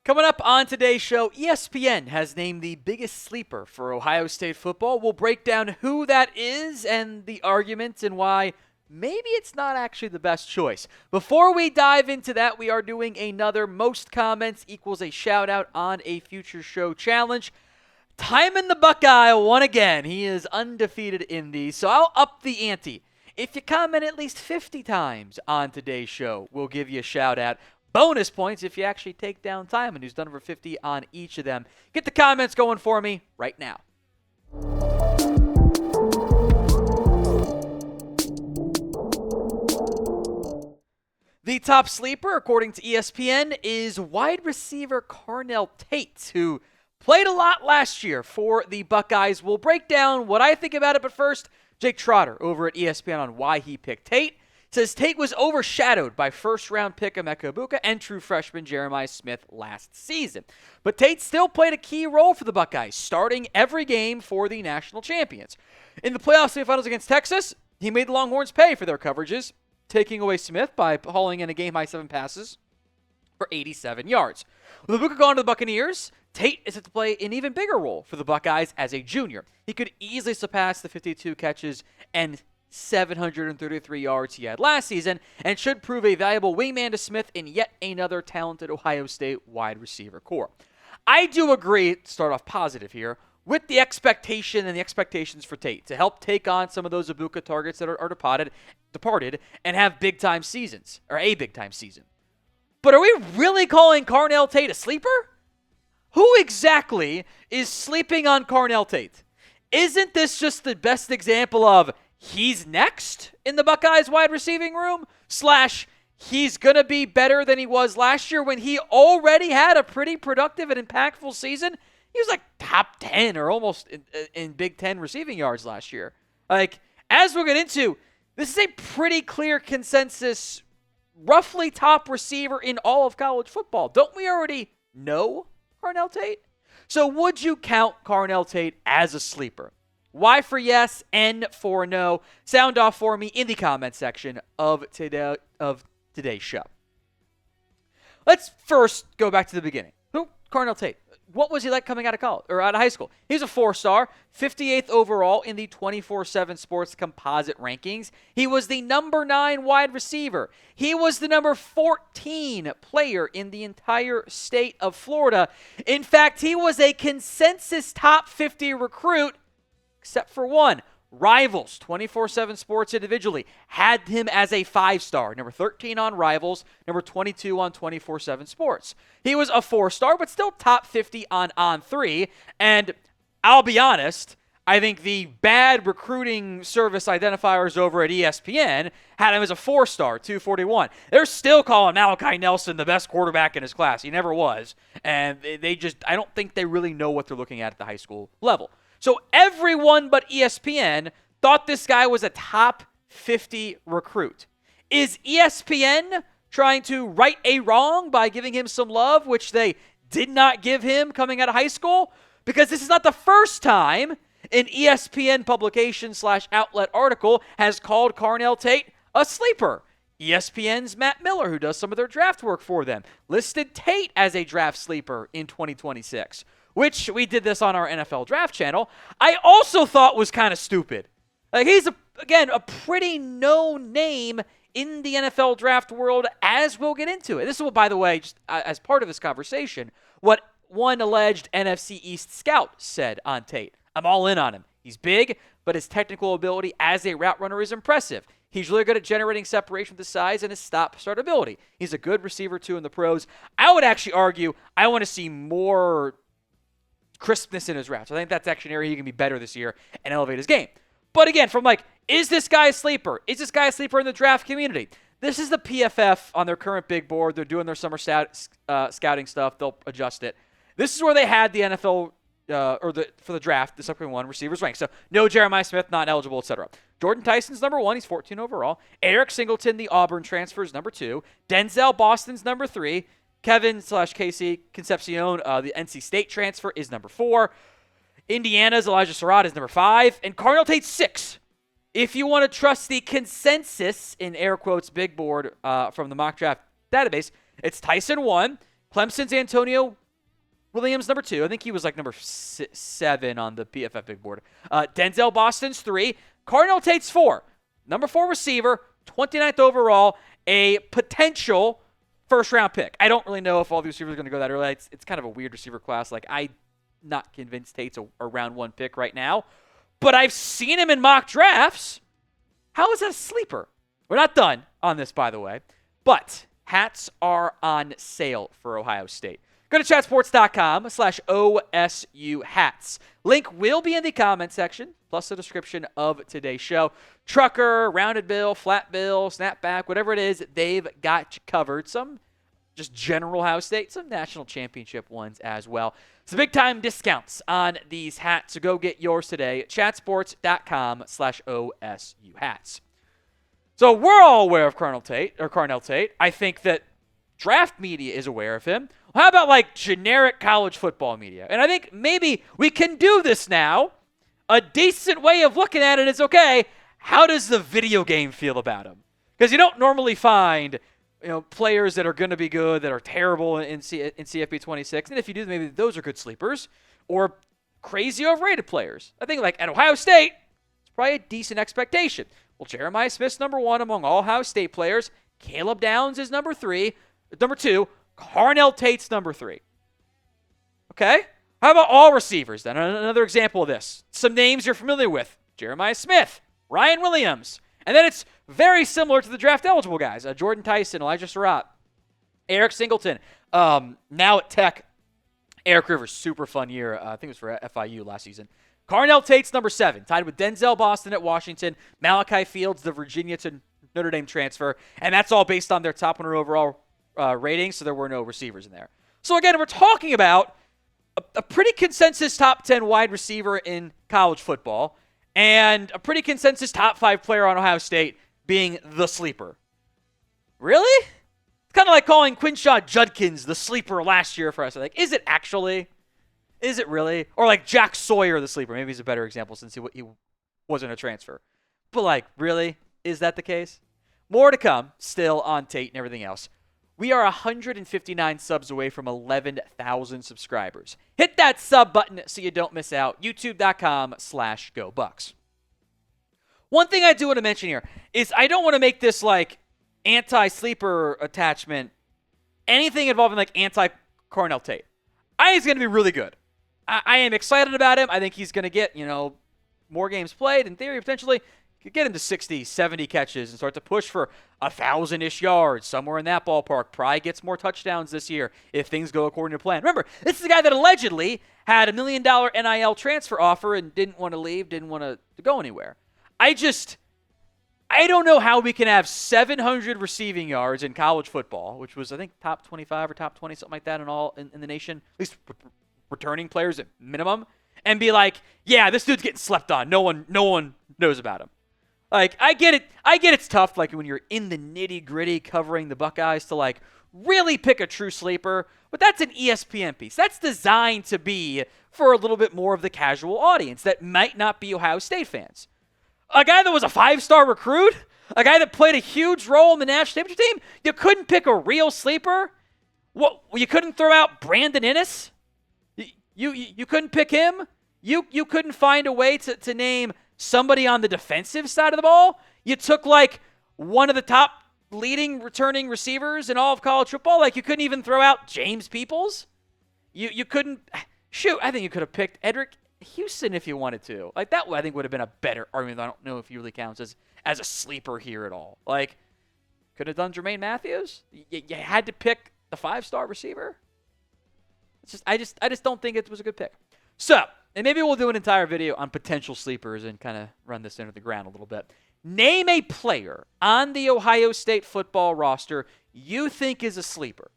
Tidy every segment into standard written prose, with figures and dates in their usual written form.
Coming up on today's show, ESPN has named the biggest sleeper for Ohio State football. We'll break down who that is and the arguments and why maybe it's not actually the best choice. Before we dive into that, we are doing another most comments equals a shout out on a future show challenge. TYMAN the Buckeye won again. He is undefeated in these, so I'll up the ante. If you comment at least 50 times on today's show, we'll give you a shout out. Bonus points if you actually take down TYMAN, who's done over 50 on each of them. Get the comments going for me right now. The top sleeper, according to ESPN, is wide receiver Carnell Tate, who played a lot last year for the Buckeyes. We'll break down what I think about it, but first, Jake Trotter over at ESPN on why he picked Tate. Says Tate was overshadowed by first-round pick Emeka Egbuka and true freshman Jeremiah Smith last season. But Tate still played a key role for the Buckeyes, starting every game for the national champions. In the playoff semifinals against Texas, he made the Longhorns pay for their coverages, taking away Smith by hauling in a game-high 7 passes for 87 yards. With Egbuka gone to the Buccaneers, Tate is set to play an even bigger role for the Buckeyes as a junior. He could easily surpass the 52 catches and 733 yards he had last season, and should prove a valuable wingman to Smith in yet another talented Ohio State wide receiver core. I do agree, start off positive here, with the expectation and the expectations for Tate to help take on some of those Egbuka targets that are departed and have big-time seasons, or a big-time season. But are we really calling Carnell Tate a sleeper? Who exactly is sleeping on Carnell Tate? Isn't this just the best example of he's next in the Buckeyes wide receiving room / he's going to be better than he was last year when he already had a pretty productive and impactful season? He was like top 10 or almost in Big Ten receiving yards last year. Like, as we'll get into, this is a pretty clear consensus, roughly top receiver in all of college football. Don't we already know Carnell Tate? So would you count Carnell Tate as a sleeper? Y for yes, N for no. Sound off for me in the comment section of today's show. Let's first go back to the beginning. Who? Carnell Tate. What was he like coming out of college or out of high school? He's a 4-star, 58th overall in the 24/7 Sports composite rankings. He was the number 9 wide receiver. He was the number 14 player in the entire state of Florida. In fact, he was a consensus top 50 recruit, except for one. Rivals, 24/7 Sports individually, had him as a 5-star, number 13 on Rivals, number 22 on 24/7 Sports. He was a 4-star, but still top 50 on On3. And I'll be honest, I think the bad recruiting service identifiers over at ESPN had him as a 4-star, 241. They're still calling Malachi Nelson the best quarterback in his class. He never was. And I don't think they really know what they're looking at the high school level. So everyone but ESPN thought this guy was a top 50 recruit. Is ESPN trying to right a wrong by giving him some love, which they did not give him coming out of high school? Because this is not the first time an ESPN publication / outlet article has called Carnell Tate a sleeper. ESPN's Matt Miller, who does some of their draft work for them, listed Tate as a draft sleeper in 2026. Which we did this on our NFL draft channel, I also thought was kind of stupid. Like, he's, a pretty known name in the NFL draft world, as we'll get into it. This is, by the way, just as part of this conversation, what one alleged NFC East scout said on Tate. I'm all in on him. He's big, but his technical ability as a route runner is impressive. He's really good at generating separation with his size and his stop-start ability. He's a good receiver, too, in the pros. I would actually argue I want to see more crispness in his routes. I think that's actually an area he can be better this year and elevate his game. But again, from is this guy a sleeper? Is this guy a sleeper in the draft community? This is the PFF on their current big board. They're doing their summer scouting stuff. They'll adjust it. This is where they had the NFL for the draft, this upcoming one, receivers ranked. So no Jeremiah Smith, not eligible, etc. Jordan Tyson's number 1. He's 14 overall. Eric Singleton, the Auburn transfer, is number 2. Denzel Boston's number 3. Kevin/Casey Concepcion, the NC State transfer, is number 4. Indiana's Elijah Surratt is number 5. And Carnell Tate's 6. If you want to trust the consensus, in air quotes, big board from the mock draft database, it's Tyson 1, Clemson's Antonio Williams, number 2. I think he was like number 7 on the PFF big board. Denzel Boston's 3. Carnell Tate's 4. Number 4 receiver, 29th overall, a potential first-round pick. I don't really know if all the receivers are going to go that early. It's kind of a weird receiver class. Like, I'm not convinced Tate's a round 1 pick right now. But I've seen him in mock drafts. How is that a sleeper? We're not done on this, by the way. But hats are on sale for Ohio State. Go to chatsports.com/OSU hats. Link will be in the comment section, plus the description of today's show. Trucker, rounded bill, flat bill, snapback, whatever it is, they've got you covered. Some just general Ohio State, some national championship ones as well. Some big-time discounts on these hats, so go get yours today at chatsports.com/OSU hats. So we're all aware of Carnell Tate. I think that draft media is aware of him. How about like generic college football media? And I think maybe we can do this now. A decent way of looking at it is, okay, how does the video game feel about him? Because you don't normally find, players that are going to be good that are terrible in CFP 26. And if you do, maybe those are good sleepers or crazy overrated players. I think like at Ohio State, it's probably a decent expectation. Well, Jeremiah Smith's number 1 among all Ohio State players. Caleb Downs is number 2. Carnell Tate's number 3. Okay? How about all receivers then? Another example of this. Some names you're familiar with. Jeremiah Smith, Ryan Williams. And then it's very similar to the draft-eligible guys. Jordan Tyson, Elijah Surratt, Eric Singleton. Now at Tech, Eric Rivers, super fun year. I think it was for FIU last season. Carnell Tate's number 7, tied with Denzel Boston at Washington, Malachi Fields, the Virginia to Notre Dame transfer. And that's all based on their top 100 overall ratings, so there were no receivers in there. So again, we're talking about a pretty consensus top 10 wide receiver in college football and a pretty consensus top 5 player on Ohio State being the sleeper. Really? It's kind of like calling Quinshaw Judkins the sleeper last year for us. Like, is it actually? Is it really? Or like Jack Sawyer the sleeper. Maybe he's a better example since he wasn't a transfer. But like, really? Is that the case? More to come still on Tate and everything else. We are 159 subs away from 11,000 subscribers. Hit that sub button so you don't miss out. YouTube.com/GoBucks. One thing I do want to mention here is I don't want to make this like anti-sleeper attachment anything involving like anti-Carnell Tate. I think he's going to be really good. I am excited about him. I think he's going to get, more games played. In theory, potentially, could get into 60, 70 catches and start to push for 1,000-ish yards, somewhere in that ballpark. Probably gets more touchdowns this year if things go according to plan. Remember, this is a guy that allegedly had $1 million NIL transfer offer and didn't want to leave, didn't want to go anywhere. I don't know how we can have 700 receiving yards in college football, which was, I think, top 25 or top 20, something like that in the nation, at least returning players at minimum, and be like, yeah, this dude's getting slept on. No one knows about him. Like, I get it. It's tough, like, when you're in the nitty-gritty covering the Buckeyes to, like, really pick a true sleeper. But that's an ESPN piece. That's designed to be for a little bit more of the casual audience that might not be Ohio State fans. A guy that was a 5-star recruit, a guy that played a huge role in the national championship team, you couldn't pick a real sleeper? What? You couldn't throw out Brandon Inniss? You couldn't pick him? You couldn't find a way to name somebody on the defensive side of the ball? You took like one of the top leading returning receivers in all of college football? Like you couldn't even throw out James Peoples? You couldn't shoot, I think you could have picked Edric Houston if you wanted to. Like that I think would have been a better argument. I don't know if he really counts as a sleeper here at all. Like could have done Jermaine Matthews? You had to pick the 5-star receiver? I just don't think it was a good pick. So, and maybe we'll do an entire video on potential sleepers and kind of run this into the ground a little bit. Name a player on the Ohio State football roster you think is a sleeper.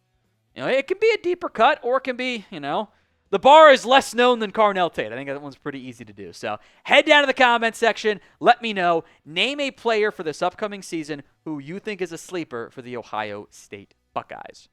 It can be a deeper cut or it can be, the bar is less known than Carnell Tate. I think that one's pretty easy to do. So head down to the comment section. Let me know. Name a player for this upcoming season who you think is a sleeper for the Ohio State Buckeyes.